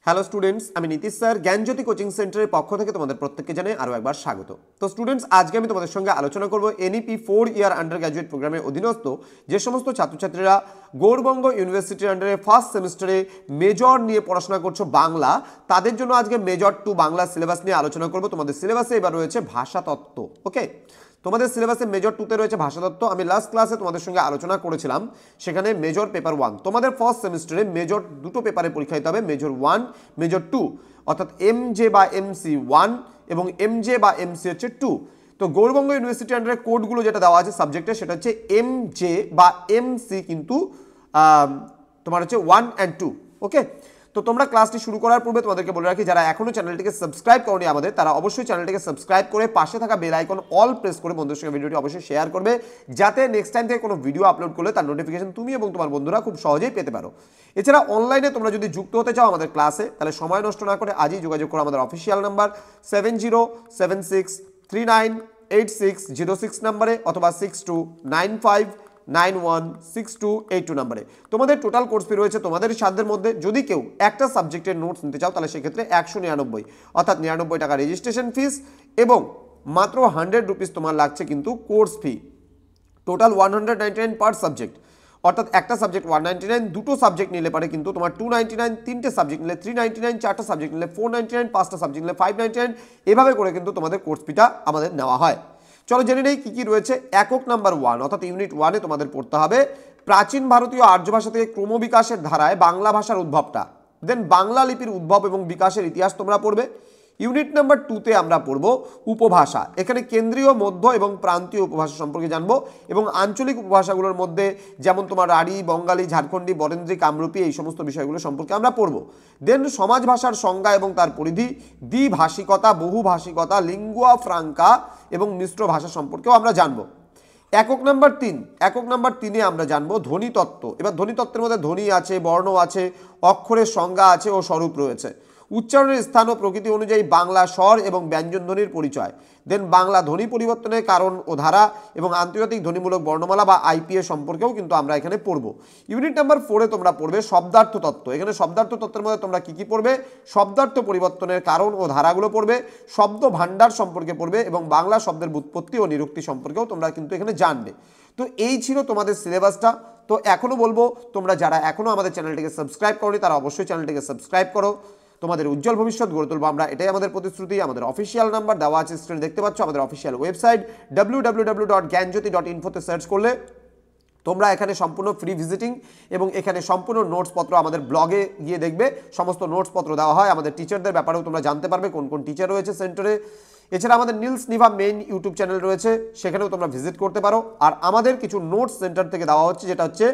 Hello students, আমি Nitish sir জ্ঞানজ্যোতি coaching সেন্টারের পক্ষ থেকে তোমাদের প্রত্যেককে জানাই আরও একবার স্বাগত। তো স্টুডেন্টস, আজকে আমি তোমাদের সঙ্গে আলোচনা করব এনইপি 4 ইয়ার আন্ডার গ্র্যাজুয়েট প্রোগ্রামের অধীনস্থ যে সমস্ত ছাত্রছাত্রীরা গৌড়বঙ্গ ইউনিভার্সিটির আন্ডারে ফার্স্ট সেমিস্টারে মেজর নিয়ে পড়াশোনা করছো বাংলা, তাদের জন্য আজকে মেজর 2 বাংলা সিলেবাস নিয়ে আলোচনা করব। তোমাদের সিলেবাসে এবার রয়েছে ভাষাতত্ত্ব। ওকে, তোমাদের সিলেবাসে মেজর 2তে রয়েছে ভাষাতত্ত্ব। আমি লাস্ট ক্লাসে তোমাদের সঙ্গে আলোচনা করেছিলাম, সেখানে মেজর পেপার 1 তোমাদের ফার্স্ট সেমিস্টারে মেজর দুটো পেপারে পরীক্ষা দিতে হবে, মেজর 1 মেজর 2, অর্থাৎ এমজে বা এমসি 1 এবং এমজে বা এমসি হচ্ছে 2। তো গৌড়বঙ্গ ইউনিভার্সিটি আন্ডারে কোডগুলো যেটা দেওয়া আছে সাবজেক্টে, সেটা হচ্ছে এমজে বা এমসি, কিন্তু তোমার হচ্ছে 1 and 2। ওকে, তো তোমরা ক্লাসটি শুরু করার পূর্বে তোমাদেরকে বলে রাখি, যারা এখনো চ্যানেলটিকে সাবস্ক্রাইব করনি আমাদের, তারা অবশ্যই চ্যানেলটিকে সাবস্ক্রাইব করে পাশে থাকা বেল আইকন অল প্রেস করে বন্ধুদের সঙ্গে ভিডিওটি অবশ্যই শেয়ার করবে, যাতে নেক্সট টাইম থেকে কোনো ভিডিও আপলোড করলে তার নোটিফিকেশন তুমি এবং তোমার বন্ধুরা খুব সহজেই পেতে পারো। এছাড়া অনলাইনে তোমরা যদি যুক্ত হতে চাও আমাদের ক্লাসে, তাহলে সময় নষ্ট না করে আজই যোগাযোগ করো আমাদের অফিসিয়াল নাম্বার 7076398606 নাম্বারে, অথবা 6295916282 নাম্বারে। তোমাদের টোটাল কোর্স ফি রয়েছে তোমাদের সাধ্যের মধ্যে। যদি কেউ একটা সাবজেক্টের নোটস নিতে চাও, তাহলে সেক্ষেত্রে 199, অর্থাৎ 99 টাকা রেজিস্ট্রেশন ফিস এবং মাত্র 100 রুপিস তোমার লাগছে কিন্তু কোর্স ফি। টোটাল 199 পার সাবজেক্ট, অর্থাৎ একটা সাবজেক্ট 199, দুটো সাবজেক্ট নিলে পারে কিন্তু তোমার 299, তিনটে সাবজেক্ট নিলে 399, চারটা সাবজেক্ট নিলে 499, পাঁচটা সাবজেক্ট নিলে 599। এভাবে করে কিন্তু তোমাদের কোর্স ফিটা আমাদের নেওয়া হয়। চলো জেনে নেই কি কি রয়েছে। একক নাম্বার 1 অর্থাৎ ইউনিট 1-এ তোমাদের পড়তে হবে প্রাচীন ভারতীয় আর্য ভাষা থেকে ক্রমবিকাশের ধারায় বাংলা ভাষার উদ্ভবটা, দেন বাংলা লিপির উদ্ভব এবং বিকাশের ইতিহাস তোমরা পড়বে। ইউনিট নাম্বার 2-তে আমরা পড়ব উপভাষা। এখানে কেন্দ্রীয়, মধ্য এবং প্রান্তীয় উপভাষা সম্পর্কে জানবো, এবং আঞ্চলিক উপভাষাগুলোর মধ্যে যেমন তোমার রাঢ়ী, বঙ্গালী, ঝাড়খণ্ডী, বরেন্দ্রী, কামরূপী, এই সমস্ত বিষয়গুলো সম্পর্কে আমরা পড়ব। দেন সমাজ ভাষার সংজ্ঞা এবং তার পরিধি, দ্বিভাষিকতা, বহুভাষিকতা, লিঙ্গুয়া ফ্রাঙ্কা এবং মিশ্র ভাষা সম্পর্কেও আমরা জানবো। একক নাম্বার 3-এ আমরা জানবো ধ্বনিতত্ত্ব। এবার ধ্বনিতত্ত্বের মধ্যে ধ্বনি আছে, বর্ণ আছে, অক্ষরের সংজ্ঞা আছে ও স্বরূপ রয়েছে। উচ্চারণের স্থান ও প্রকৃতি অনুযায়ী বাংলা স্বর এবং ব্যঞ্জনধ্বনির পরিচয়, দেন বাংলা ধ্বনি পরিবর্তনের কারণ ও ধারা এবং আন্তর্জাতিক ধ্বনিমূলক বর্ণমালা বা আইপিএ সম্পর্কেও কিন্তু আমরা এখানে পড়ব। ইউনিট নাম্বার 4-এ তোমরা পড়বে শব্দার্থ তত্ত্ব। এখানে শব্দার্থ তত্ত্বের মধ্যে তোমরা কি কি পড়বে? শব্দার্থ পরিবর্তনের কারণ ও ধারাগুলো পড়বে, শব্দ ভাণ্ডার সম্পর্কে পড়বে এবং বাংলা শব্দের ব্যুৎপত্তি ও নিরুক্তি সম্পর্কেও তোমরা কিন্তু এখানে জানবে। তো এই ছিল তোমাদের সিলেবাসটা। তো এখনো বলবো, তোমরা যারা এখনো আমাদের চ্যানেলটিকে সাবস্ক্রাইব করোনি, তারা অবশ্যই চ্যানেলটিকে সাবস্ক্রাইব করো। তোমাদের উজ্জ্বল ভবিষ্যৎ গড়ে তুলবো আমরা, এটাই আমাদের প্রতিশ্রুতি। আমাদের অফিসিয়াল নাম্বার দেওয়া আছে স্ক্রিনে দেখতে পাচ্ছ। আমাদের অফিসিয়াল ওয়েবসাইট www.gyanjyoti.info তে সার্চ করলে তোমরা এখানে সম্পূর্ণ ফ্রি ভিজিটিং এবং এখানে সম্পূর্ণ নোটসপত্র আমাদের ব্লগে গিয়ে দেখবে, সমস্ত নোটসপত্র দেওয়া হয়। আমাদের টিচারদের ব্যাপারেও তোমরা জানতে পারবে কোন কোন টিচার রয়েছে সেন্টারে। এছাড়া আমাদের Niels Nibha main YouTube channel রয়েছে, সেখানেও তোমরা ভিজিট করতে পারো। আর আমাদের কিছু নোটস সেন্টার থেকে দেওয়া হচ্ছে, যেটা হচ্ছে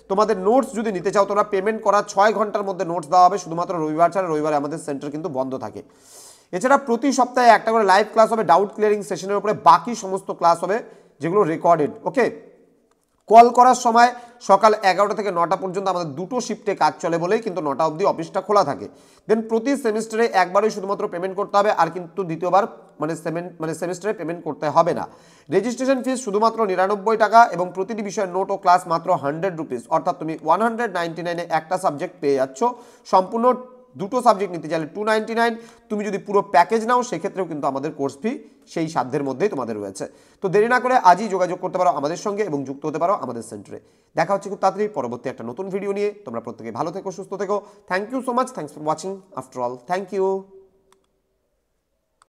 তোমাদের নোটস যদি নিতে চাও, তোমরা পেমেন্ট করার 6 ঘন্টার মধ্যে নোটস দেওয়া হবে, শুধুমাত্র রবিবার ছাড়া। রবিবারে আমাদের সেন্টার কিন্তু বন্ধ থাকে। এছাড়া প্রতি সপ্তাহে একটা করে লাইভ ক্লাস হবে ডাউট ক্লিয়ারিং সেশনের উপরে, বাকি সমস্ত ক্লাস হবে যেগুলো রেকর্ডেড। ওকে, কল করার সময় সকাল 11টা থেকে 9টা পর্যন্ত আমাদের দুটো শিফটে কাজ চলে বলেই কিন্তু 9টা অবধি অফিসটা খোলা থাকে। দেন প্রতি সেমিস্টারে একবারই শুধুমাত্র পেমেন্ট করতে হবে, আর কিন্তু দ্বিতীয়বার মানে সেমিস্টারে পেমেন্ট করতে হবে না। রেজিস্ট্রেশন ফিস শুধুমাত্র 99 টাকা এবং প্রতিটি বিষয়ের নোট ও ক্লাস মাত্র 100 রুপিস, অর্থাৎ তুমি 199-এ একটা সাবজেক্ট পেয়ে যাচ্ছ। সম্পূর্ণ দুটো সাবজেক্ট নিতে চাইলে 299, তুমি যদি পুরো প্যাকেজ নাও সেক্ষেত্রেও কিন্তু আমাদের কোর্স ফি সেই সাধ্যের মধ্যেই তোমাদের রয়েছে। তো দেরি না করে আজই যোগাযোগ করতে পারো আমাদের সঙ্গে এবং যুক্ত হতে পারো আমাদের সেন্টারে। দেখা হচ্ছে খুব তাড়াতাড়ি পরবর্তী একটা নতুন ভিডিও নিয়ে। তোমরা প্রত্যেকে ভালো থেকো, সুস্থ থেকো। Thank you so much, thanks for watching after all, thank you.